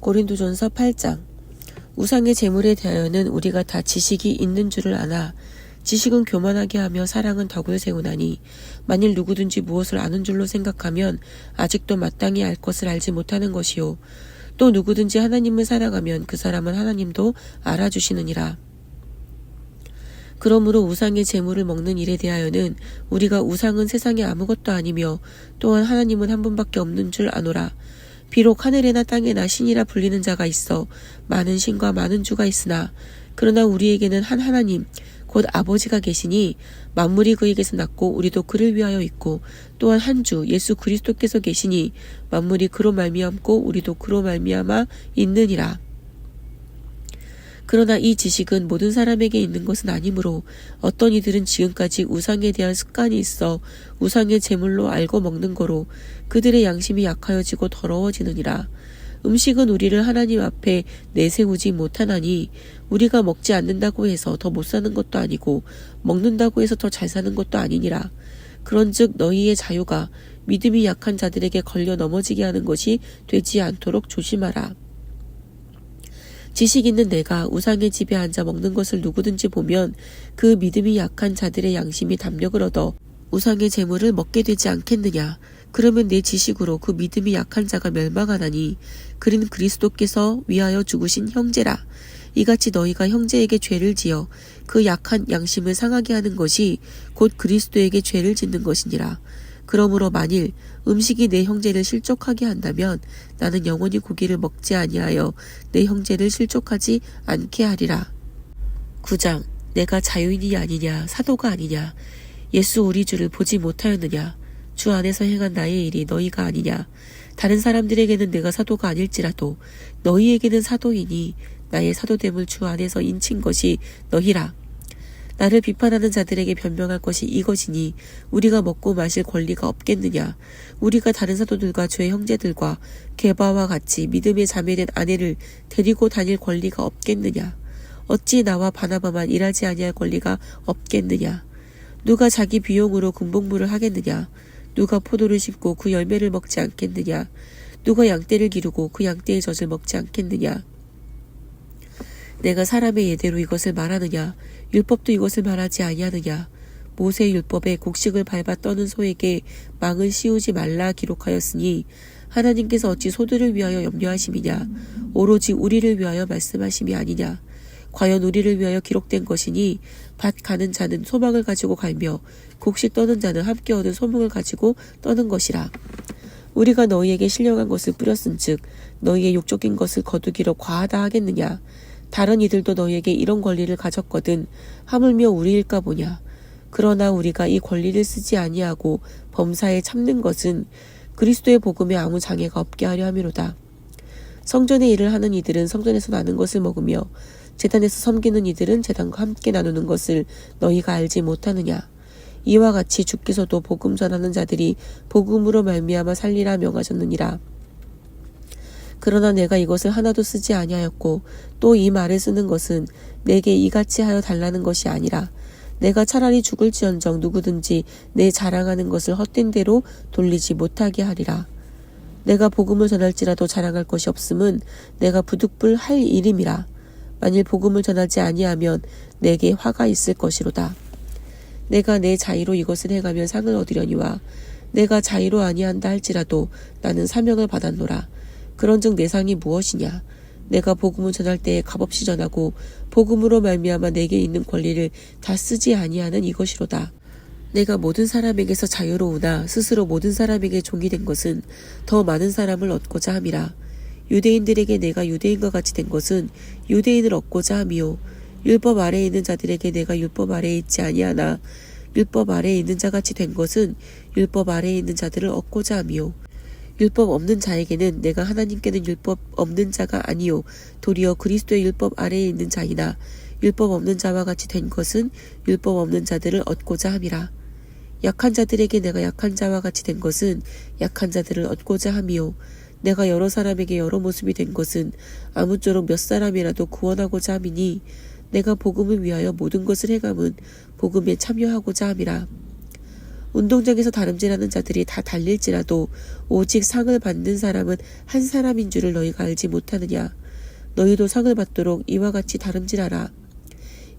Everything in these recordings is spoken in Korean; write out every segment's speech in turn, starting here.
고린도전서 8장. 우상의 제물에 대하여는 우리가 다 지식이 있는 줄을 아나 지식은 교만하게 하며 사랑은 덕을 세우나니 만일 누구든지 무엇을 아는 줄로 생각하면 아직도 마땅히 알 것을 알지 못하는 것이요 또 누구든지 하나님을 사랑하면 그 사람은 하나님도 알아주시느니라. 그러므로 우상의 제물을 먹는 일에 대하여는 우리가 우상은 세상에 아무것도 아니며 또한 하나님은 한 분밖에 없는 줄 아노라. 비록 하늘에나 땅에나 신이라 불리는 자가 있어 많은 신과 많은 주가 있으나 그러나 우리에게는 한 하나님 곧 아버지가 계시니 만물이 그에게서 났고 우리도 그를 위하여 있고 또한 한 주 예수 그리스도께서 계시니 만물이 그로 말미암고 우리도 그로 말미암아 있느니라. 그러나 이 지식은 모든 사람에게 있는 것은 아니므로 어떤 이들은 지금까지 우상에 대한 습관이 있어 우상의 제물로 알고 먹는 거로 그들의 양심이 약하여지고 더러워지느니라. 음식은 우리를 하나님 앞에 내세우지 못하나니 우리가 먹지 않는다고 해서 더 못 사는 것도 아니고 먹는다고 해서 더 잘 사는 것도 아니니라. 그런즉 너희의 자유가 믿음이 약한 자들에게 걸려 넘어지게 하는 것이 되지 않도록 조심하라. 지식 있는 내가 우상의 집에 앉아 먹는 것을 누구든지 보면 그 믿음이 약한 자들의 양심이 담력을 얻어 우상의 제물을 먹게 되지 않겠느냐. 그러면 내 지식으로 그 믿음이 약한 자가 멸망하나니 그는 그리스도께서 위하여 죽으신 형제라. 이같이 너희가 형제에게 죄를 지어 그 약한 양심을 상하게 하는 것이 곧 그리스도에게 죄를 짓는 것이니라. 그러므로 만일 음식이 내 형제를 실족하게 한다면 나는 영원히 고기를 먹지 아니하여 내 형제를 실족하지 않게 하리라. 9장. 내가 자유인이 아니냐 사도가 아니냐 예수 우리 주를 보지 못하였느냐 주 안에서 행한 나의 일이 너희가 아니냐. 다른 사람들에게는 내가 사도가 아닐지라도 너희에게는 사도이니 나의 사도됨을 주 안에서 인친 것이 너희라. 나를 비판하는 자들에게 변명할 것이 이것이니 우리가 먹고 마실 권리가 없겠느냐. 우리가 다른 사도들과 죄의 형제들과 게바와 같이 믿음의 자매된 아내를 데리고 다닐 권리가 없겠느냐. 어찌 나와 바나바만 일하지 아니할 권리가 없겠느냐. 누가 자기 비용으로 군복무를 하겠느냐. 누가 포도를 심고 그 열매를 먹지 않겠느냐. 누가 양떼를 기르고 그 양떼의 젖을 먹지 않겠느냐. 내가 사람의 예대로 이것을 말하느냐. 율법도 이것을 말하지 아니하느냐. 모세의 율법에 곡식을 밟아 떠는 소에게 망을 씌우지 말라 기록하였으니 하나님께서 어찌 소들을 위하여 염려하심이냐. 오로지 우리를 위하여 말씀하심이 아니냐. 과연 우리를 위하여 기록된 것이니 밭 가는 자는 소망을 가지고 갈며 곡식 떠는 자는 함께 얻은 소망을 가지고 떠는 것이라. 우리가 너희에게 신령한 것을 뿌렸은즉 너희의 욕적인 것을 거두기로 과하다 하겠느냐. 다른 이들도 너희에게 이런 권리를 가졌거든 하물며 우리일까 보냐. 그러나 우리가 이 권리를 쓰지 아니하고 범사에 참는 것은 그리스도의 복음에 아무 장애가 없게 하려 함이로다. 성전의 일을 하는 이들은 성전에서 나는 것을 먹으며 제단에서 섬기는 이들은 제단과 함께 나누는 것을 너희가 알지 못하느냐. 이와 같이 주께서도 복음 전하는 자들이 복음으로 말미암아 살리라 명하셨느니라. 그러나 내가 이것을 하나도 쓰지 아니하였고 또 이 말을 쓰는 것은 내게 이같이 하여 달라는 것이 아니라 내가 차라리 죽을지언정 누구든지 내 자랑하는 것을 헛된 대로 돌리지 못하게 하리라. 내가 복음을 전할지라도 자랑할 것이 없음은 내가 부득불 할 일임이라. 만일 복음을 전하지 아니하면 내게 화가 있을 것이로다. 내가 내 자의로 이것을 행하면 상을 얻으려니와 내가 자의로 아니한다 할지라도 나는 사명을 받았노라. 그런즉 내 상이 무엇이냐. 내가 복음을 전할 때에 값없이 전하고 복음으로 말미암아 내게 있는 권리를 다 쓰지 아니하는 이것이로다. 내가 모든 사람에게서 자유로우나 스스로 모든 사람에게 종이 된 것은 더 많은 사람을 얻고자 함이라. 유대인들에게 내가 유대인과 같이 된 것은 유대인을 얻고자 함이요 율법 아래에 있는 자들에게 내가 율법 아래에 있지 아니하나 율법 아래에 있는 자같이 된 것은 율법 아래에 있는 자들을 얻고자 함이요 율법 없는 자에게는 내가 하나님께는 율법 없는 자가 아니요 도리어 그리스도의 율법 아래에 있는 자이나 율법 없는 자와 같이 된 것은 율법 없는 자들을 얻고자 함이라. 약한 자들에게 내가 약한 자와 같이 된 것은 약한 자들을 얻고자 함이요 내가 여러 사람에게 여러 모습이 된 것은 아무쪼록 몇 사람이라도 구원하고자 함이니 내가 복음을 위하여 모든 것을 행함은 복음에 참여하고자 함이라. 운동장에서 다름질하는 자들이 다 달릴지라도 오직 상을 받는 사람은 한 사람인 줄을 너희가 알지 못하느냐. 너희도 상을 받도록 이와 같이 다름질하라.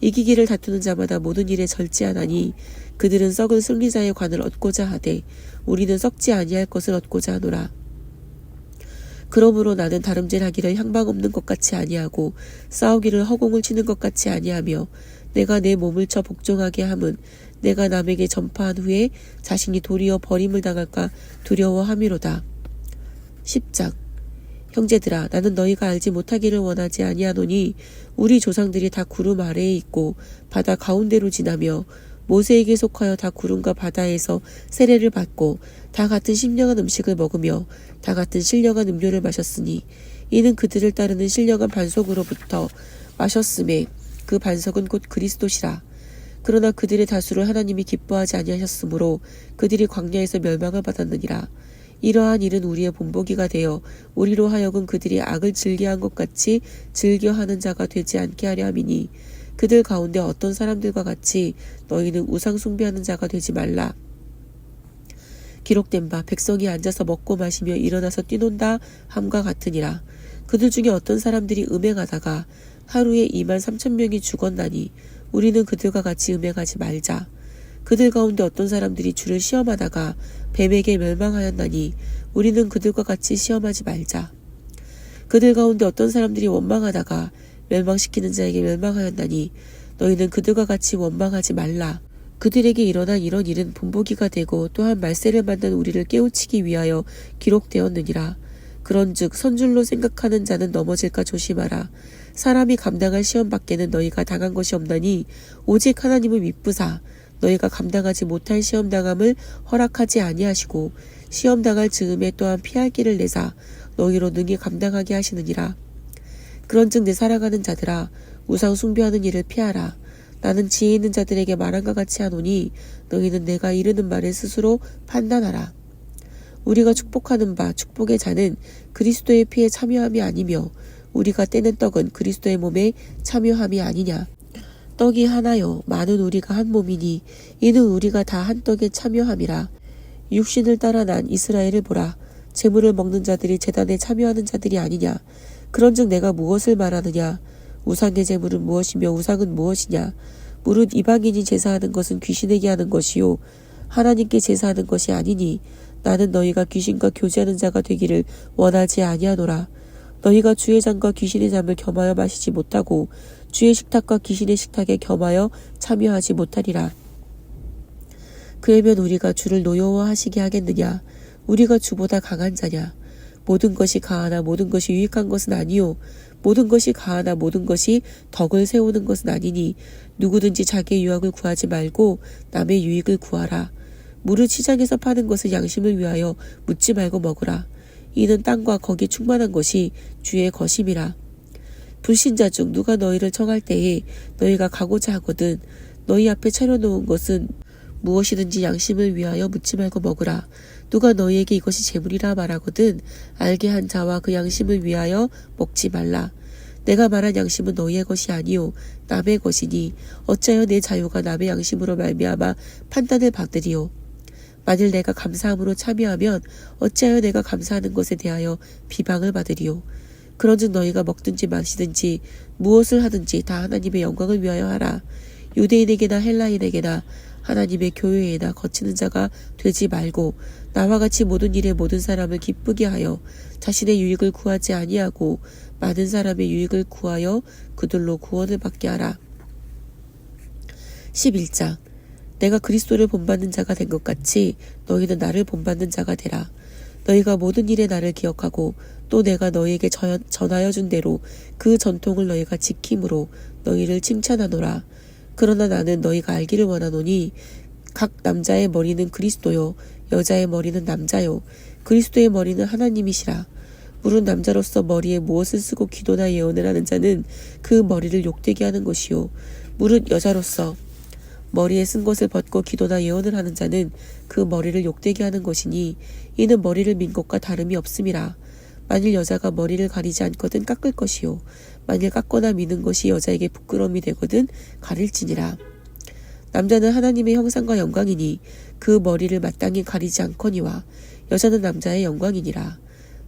이기기를 다투는 자마다 모든 일에 절제하나니 그들은 썩은 승리자의 관을 얻고자 하되 우리는 썩지 아니할 것을 얻고자 하노라. 그러므로 나는 다름질하기를 향방 없는 것 같이 아니하고 싸우기를 허공을 치는 것 같이 아니하며 내가 내 몸을 쳐 복종하게 함은 내가 남에게 전파한 후에 자신이 도리어 버림을 당할까 두려워함이로다. 10장. 형제들아, 나는 너희가 알지 못하기를 원하지 아니하노니 우리 조상들이 다 구름 아래에 있고 바다 가운데로 지나며 모세에게 속하여 다 구름과 바다에서 세례를 받고 다 같은 신령한 음식을 먹으며 다 같은 신령한 음료를 마셨으니 이는 그들을 따르는 신령한 반석으로부터 마셨음에 그 반석은 곧 그리스도시라. 그러나 그들의 다수를 하나님이 기뻐하지 아니하셨으므로 그들이 광야에서 멸망을 받았느니라. 이러한 일은 우리의 본보기가 되어 우리로 하여금 그들이 악을 즐겨한 것 같이 즐겨하는 자가 되지 않게 하려 함이니 그들 가운데 어떤 사람들과 같이 너희는 우상 숭배하는 자가 되지 말라. 기록된 바 백성이 앉아서 먹고 마시며 일어나서 뛰논다 함과 같으니라. 그들 중에 어떤 사람들이 음행하다가 하루에 23,000명이 죽었나니 우리는 그들과 같이 음행하지 말자. 그들 가운데 어떤 사람들이 주를 시험하다가 뱀에게 멸망하였나니 우리는 그들과 같이 시험하지 말자. 그들 가운데 어떤 사람들이 원망하다가 멸망시키는 자에게 멸망하였나니 너희는 그들과 같이 원망하지 말라. 그들에게 일어난 이런 일은 본보기가 되고 또한 말세를 만난 우리를 깨우치기 위하여 기록되었느니라. 그런즉 선줄로 생각하는 자는 넘어질까 조심하라. 사람이 감당할 시험 밖에는 너희가 당한 것이 없나니 오직 하나님을 믿부사 너희가 감당하지 못할 시험당함을 허락하지 아니하시고 시험당할 즈음에 또한 피할 길을 내사 너희로 능히 감당하게 하시느니라. 그런즉 내 사랑하는 자들아 우상 숭배하는 일을 피하라. 나는 지혜 있는 자들에게 말한과 같이 하노니 너희는 내가 이르는 말을 스스로 판단하라. 우리가 축복하는 바 축복의 자는 그리스도의 피에 참여함이 아니며 우리가 떼는 떡은 그리스도의 몸에 참여함이 아니냐. 떡이 하나요 많은 우리가 한 몸이니 이는 우리가 다 한 떡에 참여함이라. 육신을 따라 난 이스라엘을 보라. 제물을 먹는 자들이 제단에 참여하는 자들이 아니냐. 그런즉 내가 무엇을 말하느냐. 우상의 제물은 무엇이며 우상은 무엇이냐. 무릇 이방인이 제사하는 것은 귀신에게 하는 것이요 하나님께 제사하는 것이 아니니 나는 너희가 귀신과 교제하는 자가 되기를 원하지 아니하노라. 너희가 주의 잔과 귀신의 잔을 겸하여 마시지 못하고 주의 식탁과 귀신의 식탁에 겸하여 참여하지 못하리라. 그러면 우리가 주를 노여워하시게 하겠느냐. 우리가 주보다 강한 자냐. 모든 것이 가하나 모든 것이 유익한 것은 아니요 모든 것이 가하나 모든 것이 덕을 세우는 것은 아니니 누구든지 자기의 유익을 구하지 말고 남의 유익을 구하라. 무릇 시장에서 파는 것을 양심을 위하여 묻지 말고 먹으라. 이는 땅과 거기 충만한 것이 주의 것임이라. 불신자 중 누가 너희를 청할 때에 너희가 가고자 하거든 너희 앞에 차려놓은 것은 무엇이든지 양심을 위하여 묻지 말고 먹으라. 누가 너희에게 이것이 재물이라 말하거든 알게 한 자와 그 양심을 위하여 먹지 말라. 내가 말한 양심은 너희의 것이 아니요 남의 것이니 어찌하여 내 자유가 남의 양심으로 말미암아 판단을 받으리요. 만일 내가 감사함으로 참여하면 어찌하여 내가 감사하는 것에 대하여 비방을 받으리요. 그런즉 너희가 먹든지 마시든지 무엇을 하든지 다 하나님의 영광을 위하여 하라. 유대인에게나 헬라인에게나 하나님의 교회에나 거치는 자가 되지 말고 나와 같이 모든 일에 모든 사람을 기쁘게 하여 자신의 유익을 구하지 아니하고 많은 사람의 유익을 구하여 그들로 구원을 받게 하라. 11장. 내가 그리스도를 본받는 자가 된 것 같이 너희는 나를 본받는 자가 되라. 너희가 모든 일에 나를 기억하고 또 내가 너희에게 전하여 준 대로 그 전통을 너희가 지킴으로 너희를 칭찬하노라. 그러나 나는 너희가 알기를 원하노니 각 남자의 머리는 그리스도요 여자의 머리는 남자요 그리스도의 머리는 하나님이시라. 무릇 남자로서 머리에 무엇을 쓰고 기도나 예언을 하는 자는 그 머리를 욕되게 하는 것이요 무릇 여자로서 머리에 쓴 것을 벗고 기도나 예언을 하는 자는 그 머리를 욕되게 하는 것이니 이는 머리를 민 것과 다름이 없음이라. 만일 여자가 머리를 가리지 않거든 깎을 것이요 만일 깎거나 미는 것이 여자에게 부끄러움이 되거든 가릴지니라. 남자는 하나님의 형상과 영광이니 그 머리를 마땅히 가리지 않거니와 여자는 남자의 영광이니라.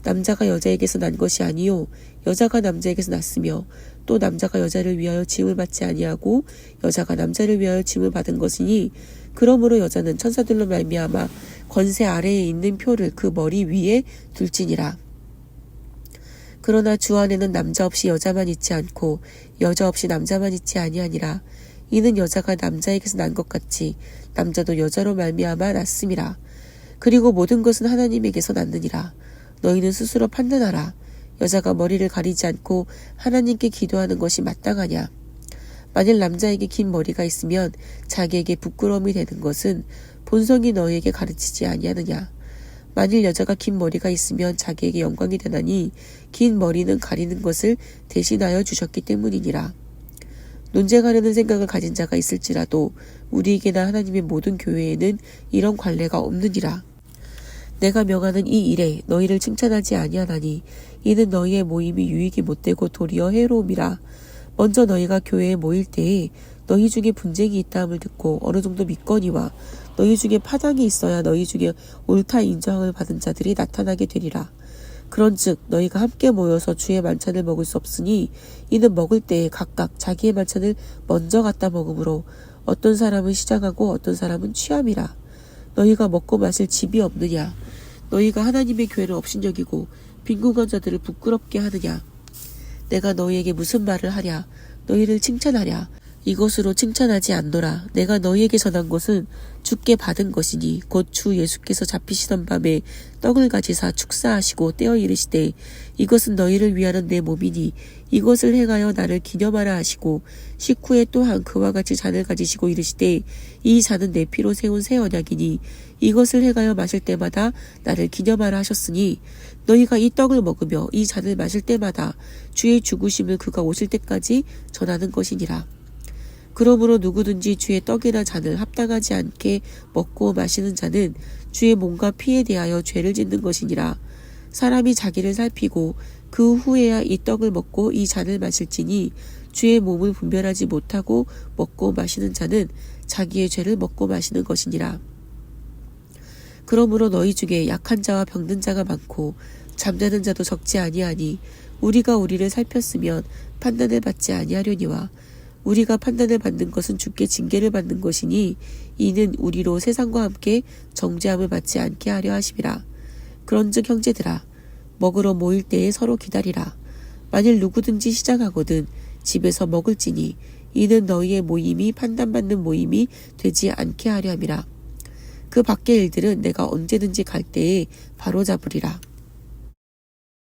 남자가 여자에게서 난 것이 아니요 여자가 남자에게서 났으며 또 남자가 여자를 위하여 지음을 받지 아니하고 여자가 남자를 위하여 지음을 받은 것이니 그러므로 여자는 천사들로 말미암아 권세 아래에 있는 표를 그 머리 위에 둘지니라. 그러나 주 안에는 남자 없이 여자만 있지 않고 여자 없이 남자만 있지 아니하니라. 이는 여자가 남자에게서 난 것 같이 남자도 여자로 말미암아 났음이라. 그리고 모든 것은 하나님에게서 났느니라. 너희는 스스로 판단하라. 여자가 머리를 가리지 않고 하나님께 기도하는 것이 마땅하냐. 만일 남자에게 긴 머리가 있으면 자기에게 부끄러움이 되는 것은 본성이 너희에게 가르치지 아니하느냐. 만일 여자가 긴 머리가 있으면 자기에게 영광이 되나니 긴 머리는 가리는 것을 대신하여 주셨기 때문이니라. 논쟁하려는 생각을 가진 자가 있을지라도 우리에게나 하나님의 모든 교회에는 이런 관례가 없느니라. 내가 명하는 이 일에 너희를 칭찬하지 아니하나니 이는 너희의 모임이 유익이 못되고 도리어 해로움이라. 먼저 너희가 교회에 모일 때에 너희 중에 분쟁이 있다함을 듣고 어느 정도 믿거니와 너희 중에 파당이 있어야 너희 중에 옳다 인정을 받은 자들이 나타나게 되리라. 그런즉 너희가 함께 모여서 주의 만찬을 먹을 수 없으니 이는 먹을 때에 각각 자기의 만찬을 먼저 갖다 먹으므로 어떤 사람은 시장하고 어떤 사람은 취함이라. 너희가 먹고 마실 집이 없느냐. 너희가 하나님의 교회를 업신여기고 빈궁한 자들을 부끄럽게 하느냐. 내가 너희에게 무슨 말을 하랴. 너희를 칭찬하랴. 이것으로 칭찬하지 않노라. 내가 너희에게 전한 것은 주께 받은 것이니 곧 주 예수께서 잡히시던 밤에 떡을 가지사 축사하시고 떼어 이르시되 이것은 너희를 위하는 내 몸이니 이것을 행하여 나를 기념하라 하시고 식후에 또한 그와 같이 잔을 가지시고 이르시되 이 잔은 내 피로 세운 새 언약이니 이것을 행하여 마실 때마다 나를 기념하라 하셨으니 너희가 이 떡을 먹으며 이 잔을 마실 때마다 주의 죽으심을 그가 오실 때까지 전하는 것이니라. 그러므로 누구든지 주의 떡이나 잔을 합당하지 않게 먹고 마시는 자는 주의 몸과 피에 대하여 죄를 짓는 것이니라. 사람이 자기를 살피고 그 후에야 이 떡을 먹고 이 잔을 마실지니 주의 몸을 분별하지 못하고 먹고 마시는 자는 자기의 죄를 먹고 마시는 것이니라. 그러므로 너희 중에 약한 자와 병든 자가 많고 잠자는 자도 적지 아니하니 우리가 우리를 살폈으면 판단을 받지 아니하려니와 우리가 판단을 받는 것은 주께 징계를 받는 것이니 이는 우리로 세상과 함께 정죄함을 받지 않게 하려 하심이라. 그런즉 형제들아 먹으러 모일 때에 서로 기다리라. 만일 누구든지 시장하거든 집에서 먹을지니 이는 너희의 모임이 판단받는 모임이 되지 않게 하려 함이라. 그 밖의 일들은 내가 언제든지 갈 때에 바로잡으리라.